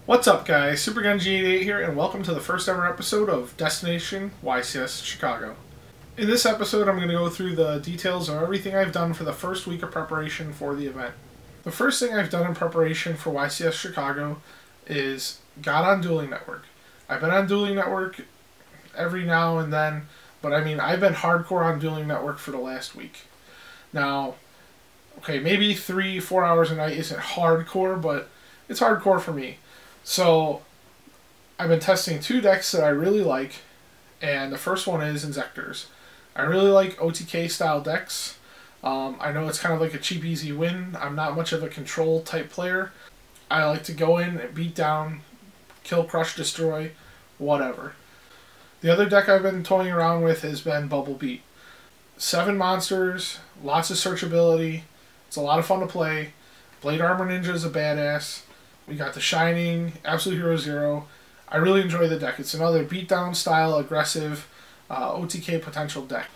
What's up, guys? SuperGunG88 here, and welcome to the first ever episode of Destination YCS Chicago. In this episode, I'm going to go through the details of everything I've done for the first week of preparation for the event. The first thing I've done in preparation for YCS Chicago is got on Dueling Network. I've been on Dueling Network every now and then, but I mean, I've been hardcore on Dueling Network for the last week. Now, okay, maybe 3-4 hours a night isn't hardcore, but it's hardcore for me. So, I've been testing two decks that I really like, and the first one is Inzectors. I really like OTK style decks. I know it's kind of like a cheap, easy win. I'm not much of a control type player. I like to go in and beat down, kill, crush, destroy, whatever. The other deck I've been toying around with has been Bubble Beat. 7 monsters, lots of searchability. It's a lot of fun to play. Blade Armor Ninja is a badass. We got the Shining, Absolute Hero Zero. I really enjoy the deck. It's another beatdown style, aggressive, OTK potential deck.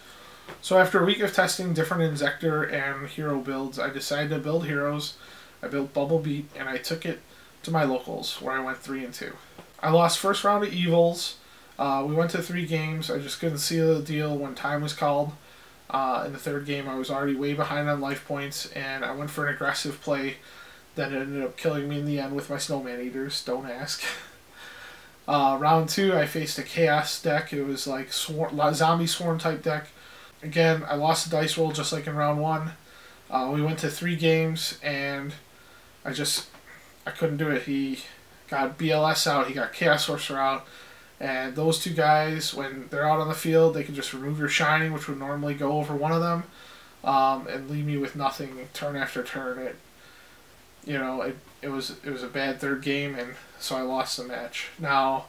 So after a week of testing different Inzector and hero builds, I decided to build heroes. I built Bubble Beat, and I took it to my locals, where I went 3-2. I lost first round of Evils. We went to 3 games. I just couldn't seal the deal when time was called. In the third game, I was already way behind on life points, and I went for an aggressive play that ended up killing me in the end with my Snowman Eaters. Don't ask. Round 2, I faced a Chaos deck. It was like zombie swarm type deck. Again, I lost the dice roll just like in round 1. We went to 3 games, and I couldn't do it. He got BLS out, he got Chaos Sorcerer out, and those two guys, when they're out on the field, they can just remove your Shining, which would normally go over one of them, and leave me with nothing turn after turn. It was a bad third game, and so I lost the match. Now,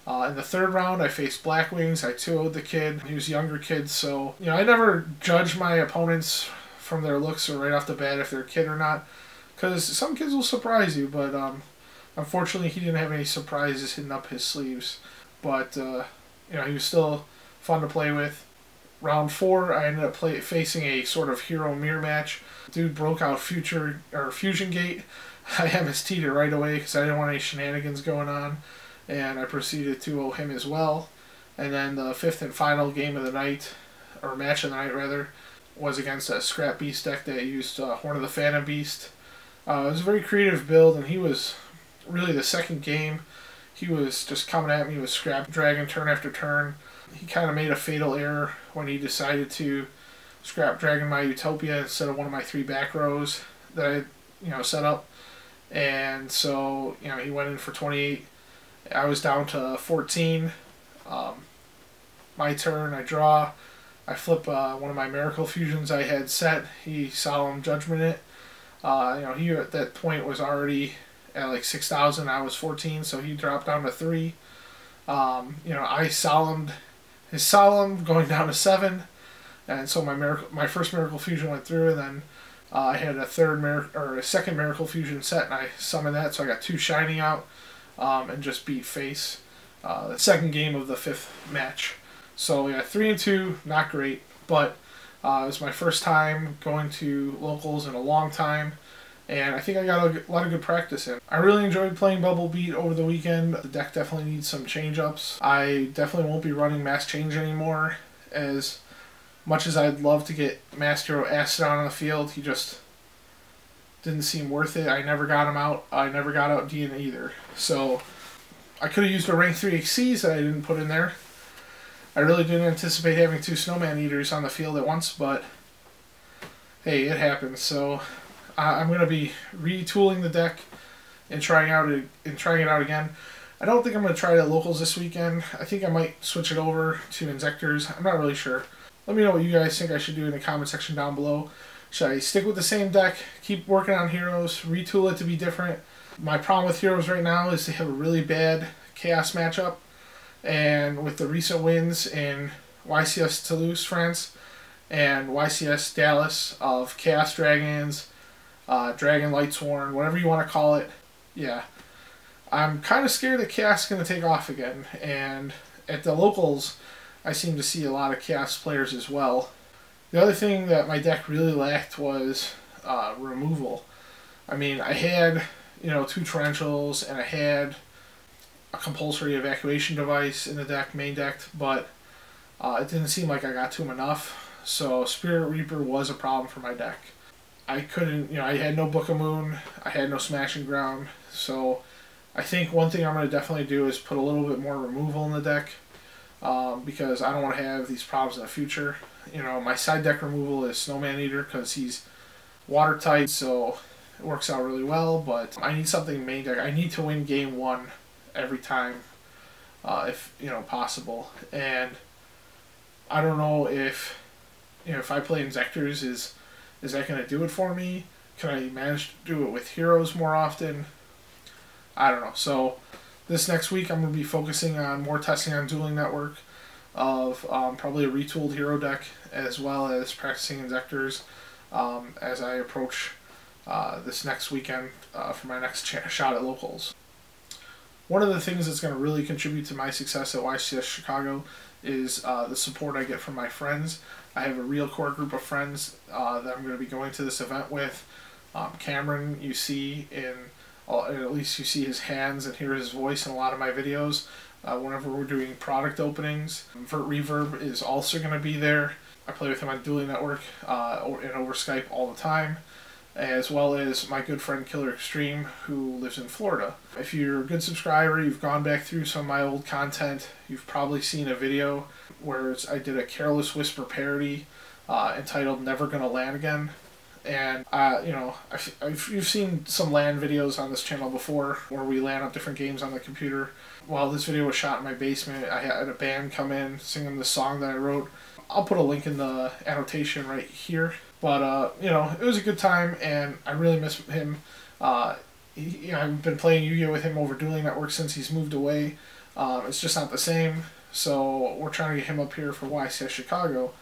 in the third round, I faced Black Wings. I 2-0'd the kid. He was a younger kid, so I never judge my opponents from their looks or right off the bat if they're a kid or not, because some kids will surprise you. But unfortunately, he didn't have any surprises hidden up his sleeves. But he was still fun to play with. Round 4, I ended up facing a sort of hero mirror match. Dude broke out Fusion Gate. I MST'd it right away because I didn't want any shenanigans going on, and I proceeded to 2-0 him as well. And then the 5th and final game of the night, or match of the night rather, was against a Scrap Beast deck that used Horn of the Phantom Beast. It was a very creative build, and he was really the second game. He was just coming at me with Scrap Dragon turn after turn. He kind of made a fatal error when he decided to Scrap Dragon my Utopia instead of one of my 3 back rows that I set up. And so, he went in for 28. I was down to 14. My turn, I draw. I flip one of my Miracle Fusions I had set. He Solemn Judgment it. He at that point was already at like 6,000. I was 14, so he dropped down to 3. I Solemned his Solemn going down to 7, and so my first Miracle Fusion went through, and then I had a second Miracle Fusion set, and I summoned that, so I got 2 Shining out, and just beat face the second game of the 5th match. So yeah, 3-2, not great, but it was my first time going to locals in a long time, and I think I got a lot of good practice in. I really enjoyed playing Bubble Beat over the weekend. The deck definitely needs some change-ups. I definitely won't be running Mass Change anymore. As much as I'd love to get Mass Hero Acid on the field, he just didn't seem worth it. I never got him out. I never got out Dean either. So I could have used a rank 3 XCs that I didn't put in there. I really didn't anticipate having 2 Snowman Eaters on the field at once, but hey, it happens. So I'm going to be retooling the deck and trying it out again. I don't think I'm going to try it at locals this weekend. I think I might switch it over to Inzectors. I'm not really sure. Let me know what you guys think I should do in the comment section down below. Should I stick with the same deck, keep working on heroes, retool it to be different? My problem with heroes right now is they have a really bad Chaos matchup. And with the recent wins in YCS Toulouse, France, and YCS Dallas of Chaos Dragons, Dragon Lightsworn, whatever you want to call it, yeah, I'm kind of scared that Chaos is going to take off again. And at the locals, I seem to see a lot of Chaos players as well. The other thing that my deck really lacked was removal. I mean, I had 2 torrentials, and I had a compulsory evacuation device in the deck, main deck, but it didn't seem like I got to him enough. So Spirit Reaper was a problem for my deck. I couldn't, I had no Book of Moon, I had no Smashing Ground, so I think one thing I'm going to definitely do is put a little bit more removal in the deck, because I don't want to have these problems in the future. My side deck removal is Snowman Eater because he's watertight, so it works out really well, but I need something main deck. I need to win game 1 every time, if possible. And I don't know if if I play Inzectors, is that going to do it for me? Can I manage to do it with heroes more often? I don't know. So this next week I'm going to be focusing on more testing on Dueling Network of probably a retooled hero deck, as well as practicing Inzectors as I approach this next weekend for my next shot at locals. One of the things that's going to really contribute to my success at YCS Chicago is the support I get from my friends. I have a real core group of friends that I'm going to be going to this event with. Cameron, you see at least you see his hands and hear his voice in a lot of my videos whenever we're doing product openings. Vert Reverb is also going to be there. I play with him on Dueling Network and over Skype all the time, as well as my good friend Killer Extreme, who lives in Florida. If you're a good subscriber, you've gone back through some of my old content, you've probably seen a video where I did a Careless Whisper parody entitled Never Gonna Land Again. And, you've seen some LAN videos on this channel before where we LAN up different games on the computer. While this video was shot in my basement, I had a band come in singing the song that I wrote. I'll put a link in the annotation right here. But, it was a good time, and I really miss him. I've been playing Yu-Gi-Oh! With him over Dueling Network since he's moved away. It's just not the same, so we're trying to get him up here for YCS Chicago.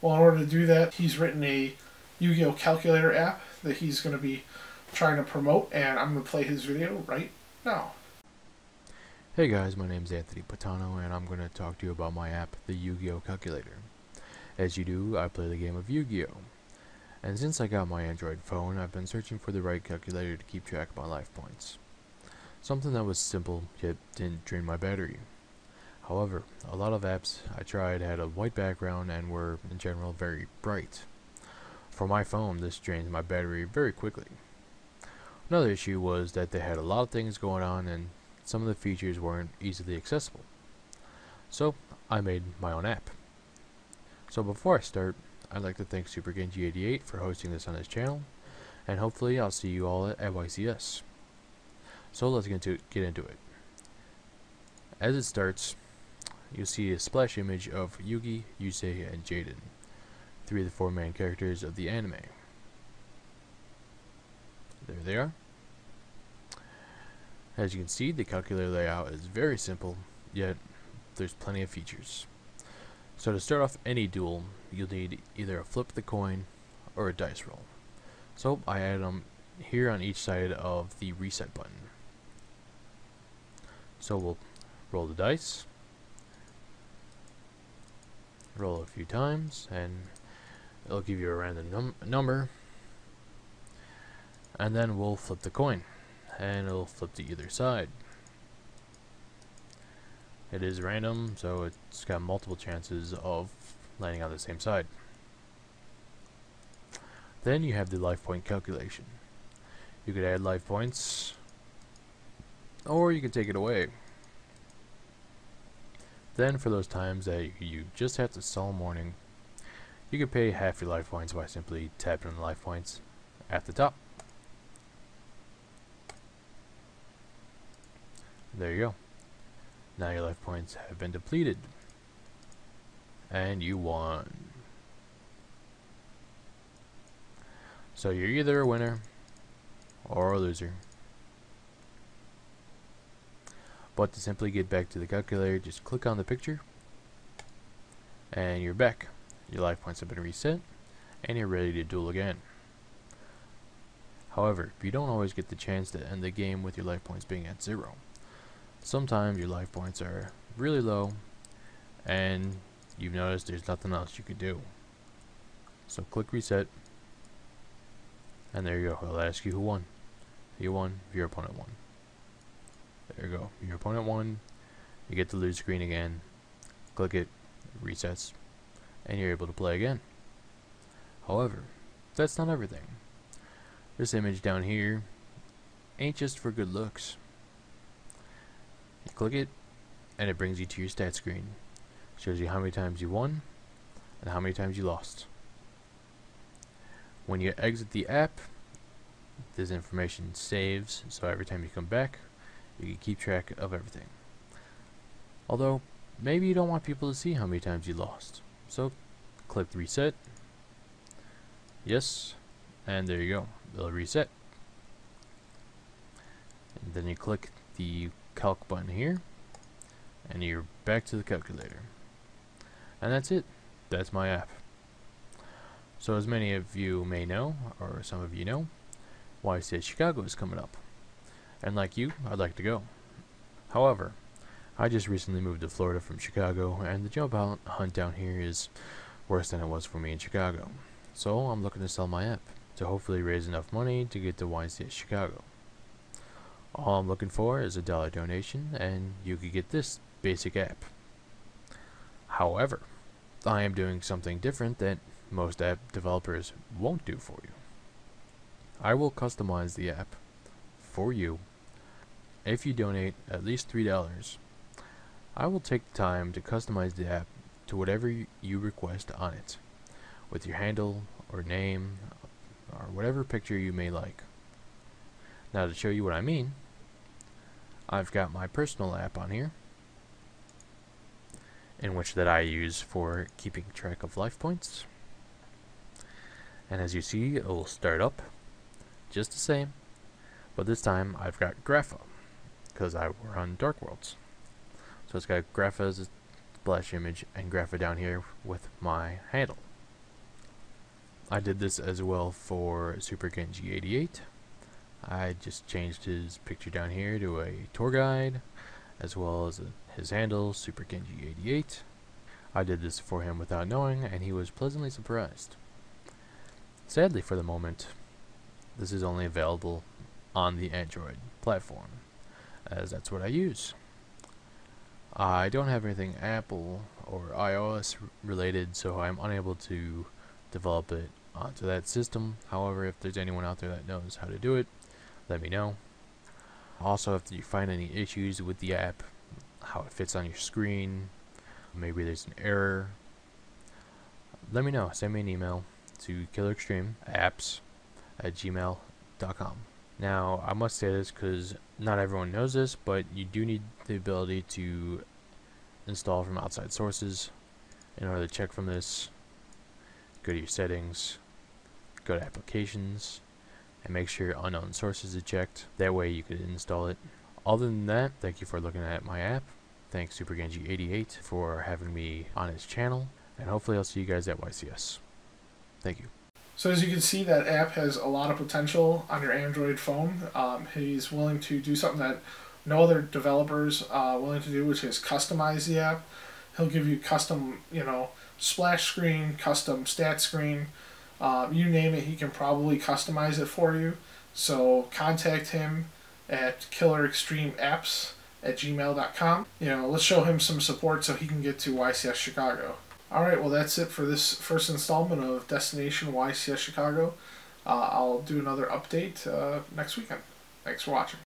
Well, in order to do that, he's written a Yugioh Calculator app that he's going to be trying to promote, and I'm going to play his video right now. Hey guys, my name's Anthony Patano, and I'm going to talk to you about my app, the Yugioh Calculator. As you do, I play the game of Yu-Gi-Oh! And since I got my Android phone, I've been searching for the right calculator to keep track of my life points. Something that was simple, yet didn't drain my battery. However, a lot of apps I tried had a white background and were, in general, very bright. For my phone, this drains my battery very quickly. Another issue was that they had a lot of things going on and some of the features weren't easily accessible. So, I made my own app. So before I start, I'd like to thank SuperGenji88 for hosting this on his channel, and hopefully I'll see you all at YCS. So let's get into it. As it starts, you'll see a splash image of Yugi, Yusei, and Jaden, 3 of the 4 main characters of the anime. There they are. As you can see, the calculator layout is very simple, yet there's plenty of features. So to start off any duel, you'll need either a flip the coin or a dice roll. So I added them here on each side of the reset button. So we'll roll the dice, roll a few times, and it'll give you a random number, and then we'll flip the coin, and it'll flip to either side. It is random, so it's got multiple chances of landing on the same side. Then you have the life point calculation. You could add life points, or you could take it away. Then for those times that you just have to solemn warning, you could pay half your life points by simply tapping on the life points at the top. There you go. Now your life points have been depleted. And you won. So you're either a winner or a loser. But to simply get back to the calculator, just click on the picture and you're back. Your life points have been reset and you're ready to duel again. However, you don't always get the chance to end the game with your life points being at 0. Sometimes your life points are really low and you've noticed there's nothing else you could do. So click reset and there you go. It'll ask you who won. You won, your opponent won. There you go. Your opponent won. You get the lose screen again. Click it, resets, and you're able to play again. However, that's not everything. This image down here ain't just for good looks. You click it, and it brings you to your stat screen. Shows you how many times you won, and how many times you lost. When you exit the app, this information saves, so every time you come back, you can keep track of everything. Although, maybe you don't want people to see how many times you lost. So, click reset. Yes, and there you go. It'll reset. And then you click the calc button here, and you're back to the calculator. And that's it. That's my app. So as many of you may know, or some of you know, YCS Chicago is coming up. And like you, I'd like to go. However, I just recently moved to Florida from Chicago, and the job hunt down here is worse than it was for me in Chicago. So I'm looking to sell my app to hopefully raise enough money to get to YCS Chicago. All I'm looking for is a $1 donation, and you could get this basic app. However, I am doing something different that most app developers won't do for you. I will customize the app for you. If you donate at least $3, I will take the time to customize the app to whatever you request on it, with your handle or name or whatever picture you may like. Now, to show you what I mean, I've got my personal app on here, in which that I use for keeping track of life points. And as you see, it will start up just the same, but this time I've got Grapha, because we're on Dark Worlds. So it's got Grapha as a splash image and Grapha down here with my handle. I did this as well for Super Genji 88. I just changed his picture down here to a tour guide, as well as his handle, Super Genji 88. I did this for him without knowing, and he was pleasantly surprised. Sadly, for the moment, this is only available on the Android platform, as that's what I use. I don't have anything Apple or iOS related, so I'm unable to develop it onto that system. However, if there's anyone out there that knows how to do it, let me know. Also, if you find any issues with the app, how it fits on your screen, maybe there's an error, let me know. Send me an email to killerxtremeapps@gmail.com. Now, I must say this because not everyone knows this, but you do need the ability to install from outside sources. In order to check from this, go to your settings, go to applications, and make sure unknown sources are checked. That way you could install it. Other than that, thank you for looking at my app. Thanks Super Genji 88 for having me on his channel, and hopefully I'll see you guys at YCS. Thank you. So as you can see, that app has a lot of potential on your Android phone. He's willing to do something that no other developers are willing to do, which is customize the app. He'll give you custom, splash screen, custom stat screen, you name it, he can probably customize it for you. So contact him at killerxtremeapps@gmail.com. Let's show him some support so he can get to YCS Chicago. Alright, well that's it for this first installment of Destination YCS Chicago. I'll do another update next weekend. Thanks for watching.